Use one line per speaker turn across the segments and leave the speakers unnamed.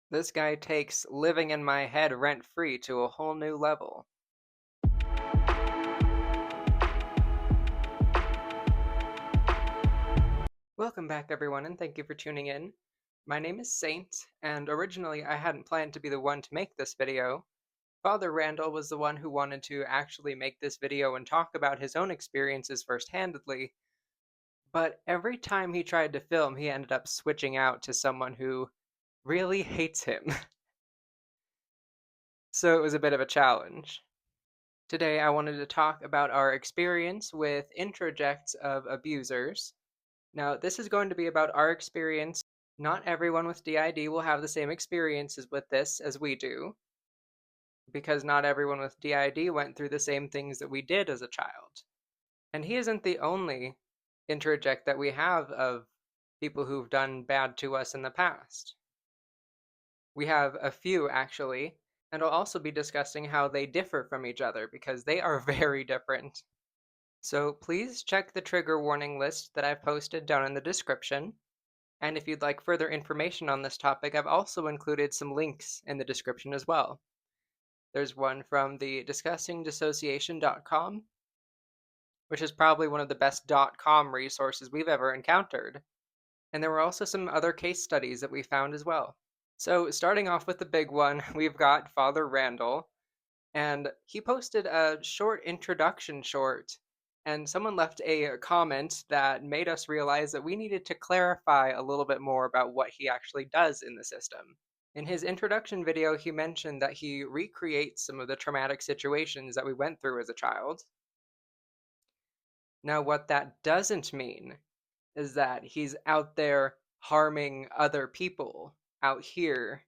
This guy takes living in my head rent-free to a whole new level. Welcome back, everyone, and thank you for tuning in. My name is Saint, and originally I hadn't planned to be the one to make this video. Father Randall was the one who wanted to actually make this video and talk about his own experiences first-handedly, but every time he tried to film, he ended up switching out to someone who really hates him. So it was a bit of a challenge. Today I wanted to talk about our experience with introjects of abusers. Now, this is going to be about our experience. Not everyone with DID will have the same experiences with this as we do, because not everyone with DID went through the same things that we did as a child. And he isn't the only introject that we have of people who've done bad to us in the past. We have a few, actually, and I'll also be discussing how they differ from each other, because they are very different. So please check the trigger warning list that I've posted down in the description. And if you'd like further information on this topic, I've also included some links in the description as well. There's one from the discussingdissociation.com, which is probably one of the best .com resources we've ever encountered. And there were also some other case studies that we found as well. So starting off with the big one, we've got Father Randall, and he posted a short introduction short, and someone left a comment that made us realize that we needed to clarify a little bit more about what he actually does in the system. In his introduction video, he mentioned that he recreates some of the traumatic situations that we went through as a child. Now, what that doesn't mean is that he's out there harming other people out here,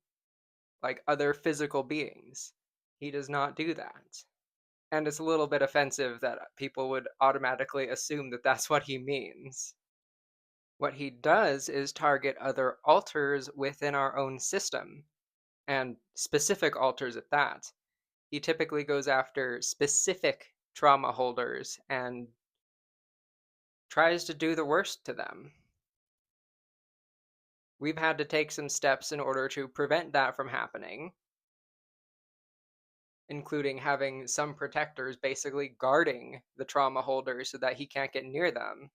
like other physical beings. He does not do that. And it's a little bit offensive that people would automatically assume that that's what he means. What he does is target other alters within our own system, and specific alters at that. He typically goes after specific trauma holders and tries to do the worst to them. We've had to take some steps in order to prevent that from happening, including having some protectors basically guarding the trauma holders so that he can't get near them,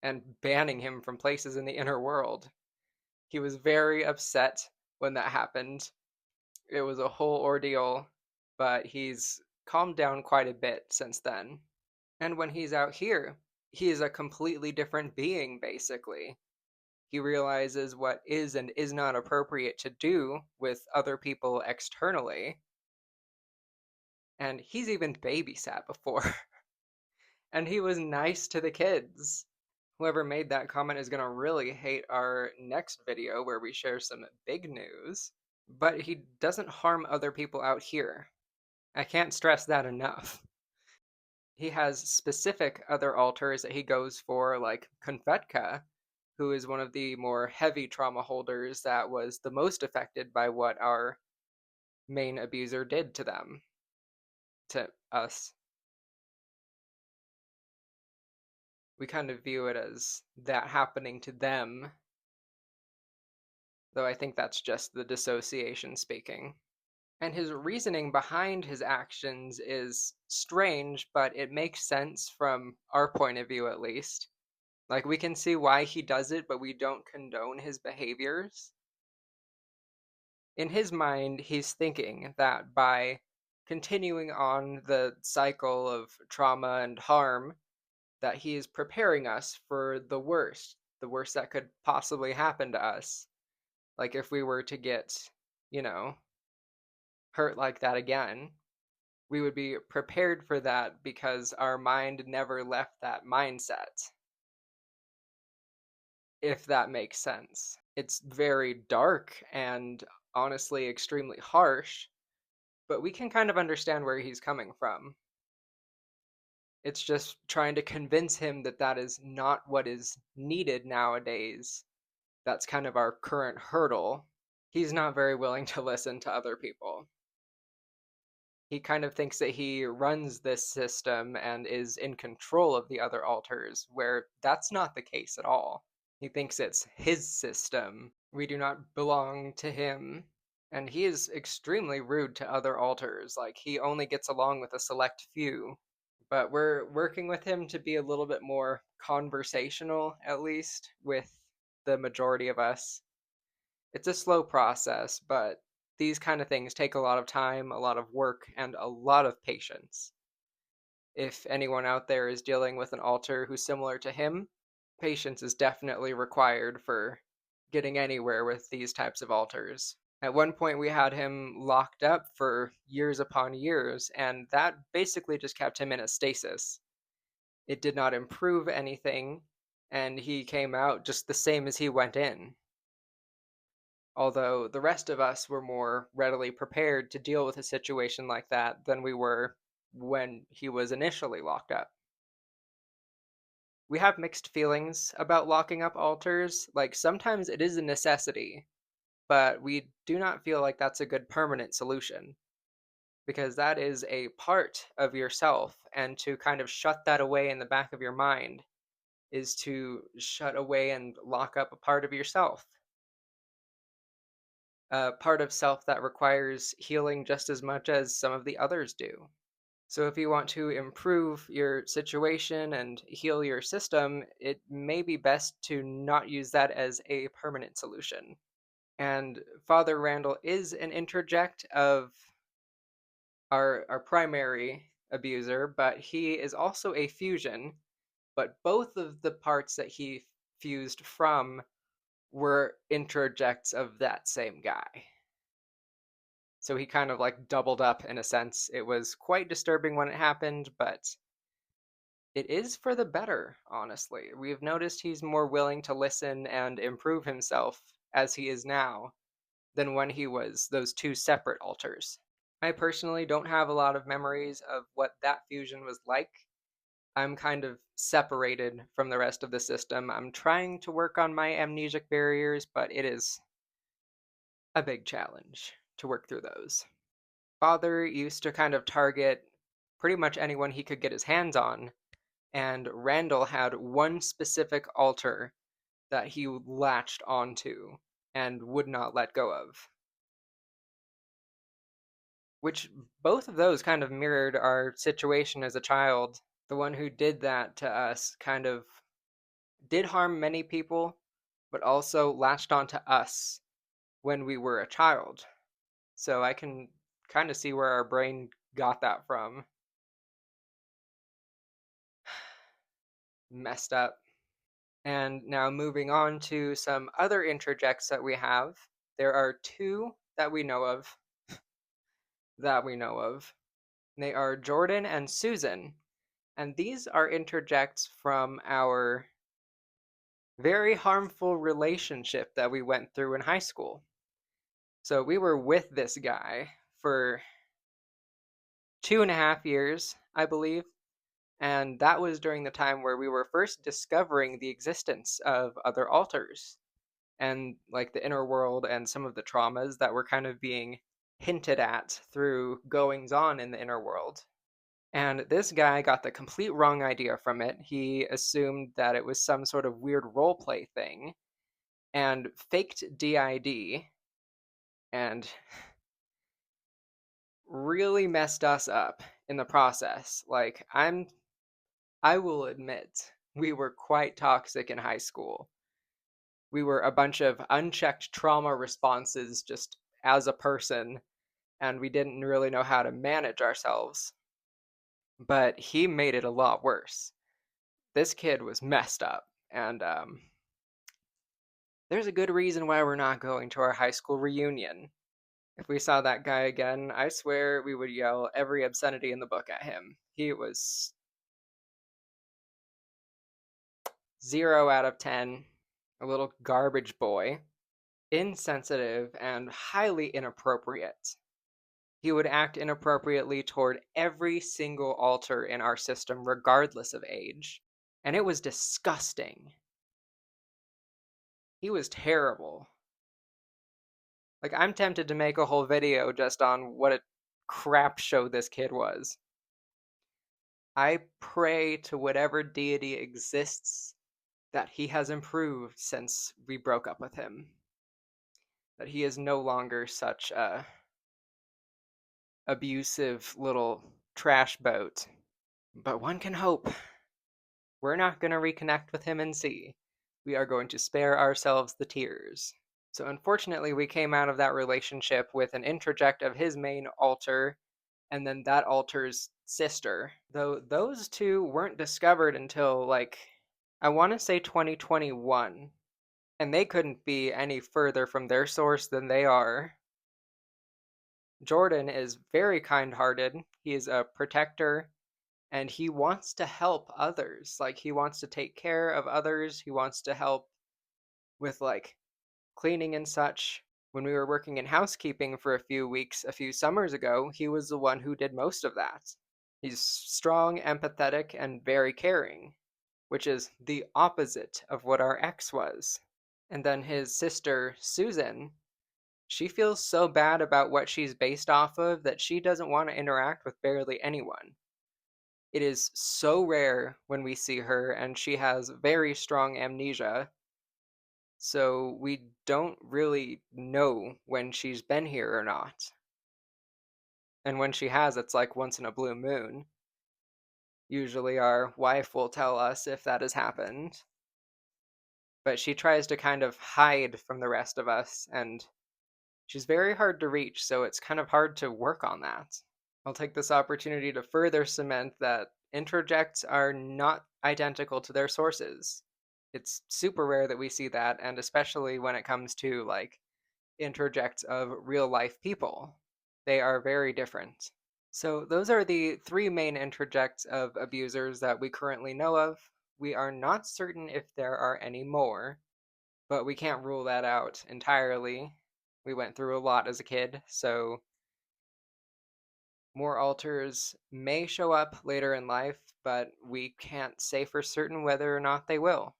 and banning him from places in the inner world. He was very upset when that happened. It was a whole ordeal, but he's calmed down quite a bit since then. And when he's out here, he is a completely different being, basically. He realizes what is and is not appropriate to do with other people externally. And he's even babysat before. And he was nice to the kids. Whoever made that comment is going to really hate our next video where we share some big news. But he doesn't harm other people out here. I can't stress that enough. He has specific other alters that he goes for, like Confetka, who is one of the more heavy trauma holders that was the most affected by what our main abuser did to them. To us. We kind of view it as that happening to them, though I think that's just the dissociation speaking. And his reasoning behind his actions is strange, but it makes sense from our point of view at least. Like, we can see why he does it, but we don't condone his behaviors. In his mind, he's thinking that by continuing on the cycle of trauma and harm, that he is preparing us for the worst that could possibly happen to us. Like if we were to get, hurt like that again, we would be prepared for that because our mind never left that mindset. If that makes sense. It's very dark and honestly extremely harsh, but we can kind of understand where he's coming from. It's just trying to convince him that that is not what is needed nowadays. That's kind of our current hurdle. He's not very willing to listen to other people. He kind of thinks that he runs this system and is in control of the other alters, where that's not the case at all. He thinks it's his system, We do not belong to him. And he is extremely rude to other alters. Like, he only gets along with a select few. But we're working with him to be a little bit more conversational, at least, with the majority of us. It's a slow process, but these kind of things take a lot of time, a lot of work, and a lot of patience. If anyone out there is dealing with an alter who's similar to him, patience is definitely required for getting anywhere with these types of alters. At one point, we had him locked up for years upon years, and that basically just kept him in a stasis. It did not improve anything, and he came out just the same as he went in. Although the rest of us were more readily prepared to deal with a situation like that than we were when he was initially locked up. We have mixed feelings about locking up alters. Like, sometimes it is a necessity, but we do not feel like that's a good permanent solution, because that is a part of yourself, and to kind of shut that away in the back of your mind is to shut away and lock up a part of yourself. A part of self that requires healing just as much as some of the others do. So, if you want to improve your situation and heal your system, it may be best to not use that as a permanent solution. And Father Randall is an introject of our primary abuser, but he is also a fusion. But both of the parts that he fused from were introjects of that same guy. So he kind of like doubled up in a sense. It was quite disturbing when it happened, but it is for the better, honestly. We've noticed he's more willing to listen and improve himself as he is now than when he was those two separate alters. I personally don't have a lot of memories of what that fusion was like. I'm kind of separated from the rest of the system. I'm trying to work on my amnesic barriers, but it is a big challenge to work through those. Father used to kind of target pretty much anyone he could get his hands on, and Randall had one specific altar that he latched onto and would not let go of. Which both of those kind of mirrored our situation as a child. The one who did that to us kind of did harm many people, but also latched onto us when we were a child. So I can kind of see where our brain got that from. Messed up. And now moving on to some other introjects that we have. There are two that we know of. That we know of. They are Jordan and Susan. And these are interjects from our very harmful relationship that we went through in high school. So we were with this guy for 2.5 years, I believe. And that was during the time where we were first discovering the existence of other alters and like the inner world and some of the traumas that were kind of being hinted at through goings on in the inner world. And this guy got the complete wrong idea from it. He assumed that it was some sort of weird roleplay thing and faked DID and really messed us up in the process. Like, I will admit, we were quite toxic in high school. We were a bunch of unchecked trauma responses just as a person, and we didn't really know how to manage ourselves. But he made it a lot worse. This kid was messed up, and there's a good reason why we're not going to our high school reunion. If we saw that guy again, I swear we would yell every obscenity in the book at him. He was 0 out of 10, a little garbage boy, insensitive, and highly inappropriate. He would act inappropriately toward every single alter in our system, regardless of age. And it was disgusting. He was terrible. Like, I'm tempted to make a whole video just on what a crap show this kid was. I pray to whatever deity exists that he has improved since we broke up with him. that he is no longer such a abusive little trash boat. But one can hope. We're not going to reconnect with him and see. We are going to spare ourselves the tears. So unfortunately, we came out of that relationship with an introject of his main alter, and then that alter's sister. Though those two weren't discovered until, like, I want to say 2021. And they couldn't be any further from their source than they are. Jordan is very kind-hearted. He is a protector, and he wants to help others. Like, he wants to take care of others. He wants to help with, like, cleaning and such. When we were working in housekeeping for a few weeks, a few summers ago, he was the one who did most of that. He's strong, empathetic, and very caring, which is the opposite of what our ex was. And then his sister, Susan, she feels so bad about what she's based off of that she doesn't want to interact with barely anyone. It is so rare when we see her, and she has very strong amnesia, so we don't really know when she's been here or not. And when she has, it's like once in a blue moon. Usually our wife will tell us if that has happened. But she tries to kind of hide from the rest of us, and she's very hard to reach, so it's kind of hard to work on that. I'll take this opportunity to further cement that introjects are not identical to their sources. It's super rare that we see that, and especially when it comes to, like, introjects of real life people. They are very different. So those are the three main introjects of abusers that we currently know of. We are not certain if there are any more, but we can't rule that out entirely. We went through a lot as a kid, so more alters may show up later in life, but we can't say for certain whether or not they will.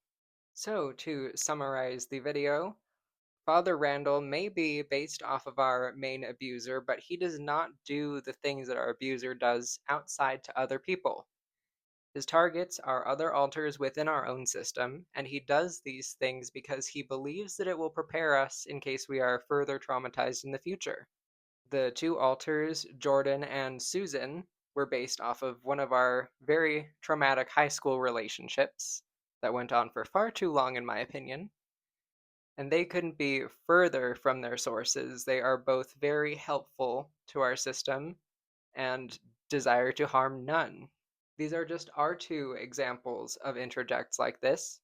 So, to summarize the video, Father Randall may be based off of our main abuser, but he does not do the things that our abuser does outside to other people. His targets are other alters within our own system, and he does these things because he believes that it will prepare us in case we are further traumatized in the future. The two alters, Jordan and Susan, were based off of one of our very traumatic high school relationships that went on for far too long, in my opinion. And they couldn't be further from their sources. They are both very helpful to our system and desire to harm none. These are just our two examples of introjects like this.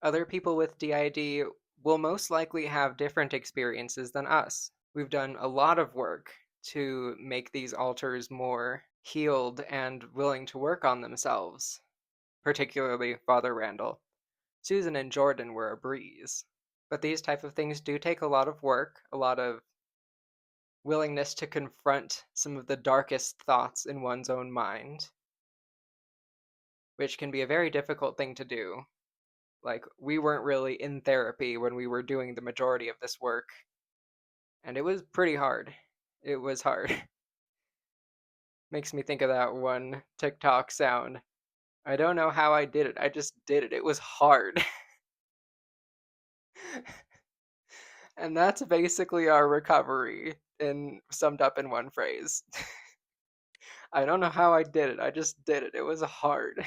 Other people with DID will most likely have different experiences than us. We've done a lot of work to make these alters more healed and willing to work on themselves, particularly Father Randall. Susan and Jordan were a breeze. But these type of things do take a lot of work, a lot of willingness to confront some of the darkest thoughts in one's own mind, which can be a very difficult thing to do. Like, we weren't really in therapy when we were doing the majority of this work, and it was pretty hard. It was hard. Makes me think of that one TikTok sound. I don't know how I did it. I just did it. It was hard. And that's basically our recovery in summed up in one phrase. I don't know how I did it. I just did it. It was hard.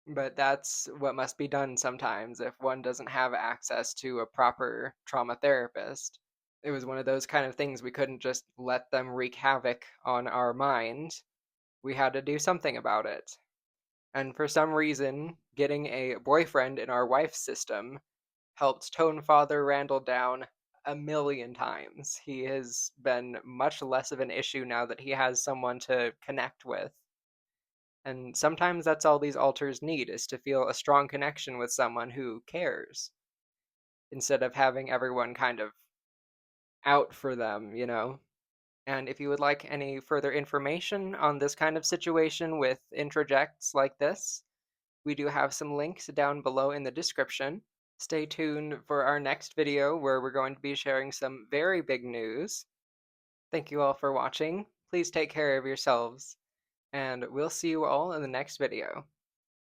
But that's what must be done sometimes if one doesn't have access to a proper trauma therapist. It was one of those kind of things we couldn't just let them wreak havoc on our mind. We had to do something about it. And for some reason, getting a boyfriend in our wife's system helped tone Father Randall down a million times. He has been much less of an issue now that he has someone to connect with. And sometimes that's all these alters need, is to feel a strong connection with someone who cares, instead of having everyone kind of out for them, you know? And if you would like any further information on this kind of situation with introjects like this, we do have some links down below in the description. Stay tuned for our next video where we're going to be sharing some very big news. Thank you all for watching. Please take care of yourselves, and we'll see you all in the next video.